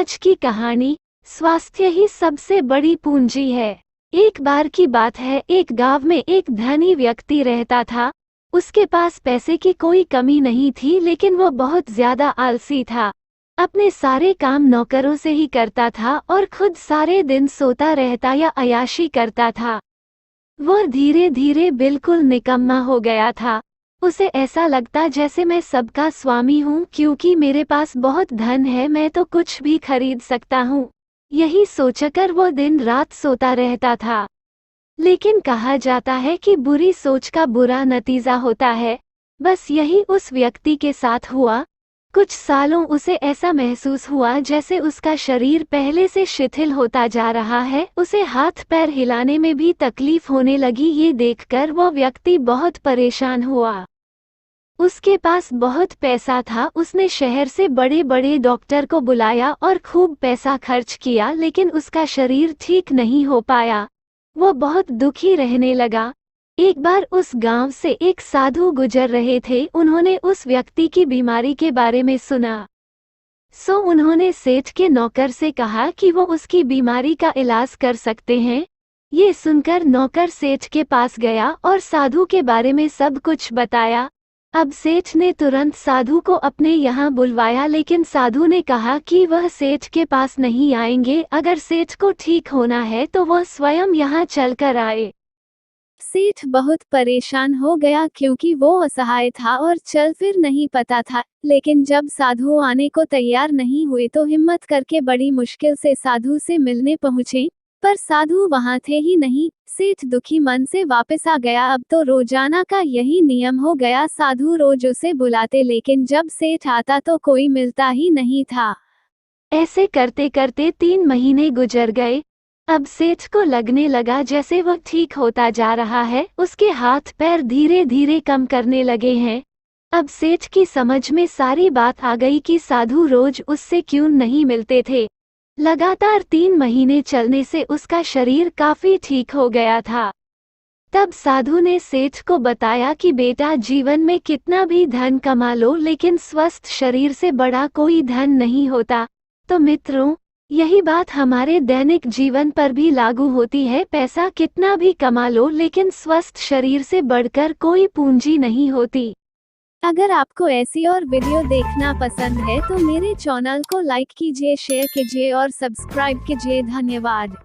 आज की कहानी, स्वास्थ्य ही सबसे बड़ी पूंजी है। एक बार की बात है, एक गांव में एक धनी व्यक्ति रहता था। उसके पास पैसे की कोई कमी नहीं थी, लेकिन वो बहुत ज्यादा आलसी था। अपने सारे काम नौकरों से ही करता था और खुद सारे दिन सोता रहता या अय्याशी करता था। वो धीरे धीरे बिल्कुल निकम्मा हो गया था। उसे ऐसा लगता जैसे मैं सबका स्वामी हूँ, क्योंकि मेरे पास बहुत धन है, मैं तो कुछ भी खरीद सकता हूँ। यही सोचकर वो दिन रात सोता रहता था। लेकिन कहा जाता है कि बुरी सोच का बुरा नतीजा होता है। बस यही उस व्यक्ति के साथ हुआ। कुछ सालों उसे ऐसा महसूस हुआ जैसे उसका शरीर पहले से शिथिल होता जा रहा है। उसे हाथ पैर हिलाने में भी तकलीफ होने लगी। ये देखकर वो व्यक्ति बहुत परेशान हुआ। उसके पास बहुत पैसा था। उसने शहर से बड़े बड़े डॉक्टर को बुलाया और खूब पैसा खर्च किया, लेकिन उसका शरीर ठीक नहीं हो पाया। वो बहुत दुखी रहने लगा। एक बार उस गांव से एक साधु गुजर रहे थे। उन्होंने उस व्यक्ति की बीमारी के बारे में सुना। उन्होंने सेठ के नौकर से कहा कि वो उसकी बीमारी का इलाज कर सकते हैं। ये सुनकर नौकर सेठ के पास गया और साधु के बारे में सब कुछ बताया। अब सेठ ने तुरंत साधु को अपने यहाँ बुलवाया, लेकिन साधु ने कहा कि वह सेठ के पास नहीं आएंगे। अगर सेठ को ठीक होना है तो वह स्वयं यहाँ चलकर आए। सेठ बहुत परेशान हो गया, क्योंकि वो असहाय था और चल फिर नहीं पता था। लेकिन जब साधु आने को तैयार नहीं हुए तो हिम्मत करके बड़ी मुश्किल से साधु से मिलने पहुँचे, पर साधु वहाँ थे ही नहीं। सेठ दुखी मन से वापस आ गया। अब तो रोजाना का यही नियम हो गया। साधु रोज उसे बुलाते, लेकिन जब सेठ आता तो कोई मिलता ही नहीं था। ऐसे करते करते 3 महीने गुजर गए। अब सेठ को लगने लगा जैसे वह ठीक होता जा रहा है। उसके हाथ पैर धीरे धीरे कम करने लगे हैं। अब सेठ की समझ में सारी बात आ गई कि साधु रोज उससे क्यों नहीं मिलते थे। लगातार 3 महीने चलने से उसका शरीर काफी ठीक हो गया था। तब साधु ने सेठ को बताया कि बेटा, जीवन में कितना भी धन कमा लो, लेकिन स्वस्थ शरीर से बड़ा कोई धन नहीं होता। तो मित्रों, यही बात हमारे दैनिक जीवन पर भी लागू होती है। पैसा कितना भी कमा लो, लेकिन स्वस्थ शरीर से बढ़कर कोई पूंजी नहीं होती। अगर आपको ऐसी और वीडियो देखना पसंद है तो मेरे चैनल को लाइक कीजिए, शेयर कीजिए और सब्सक्राइब कीजिए। धन्यवाद।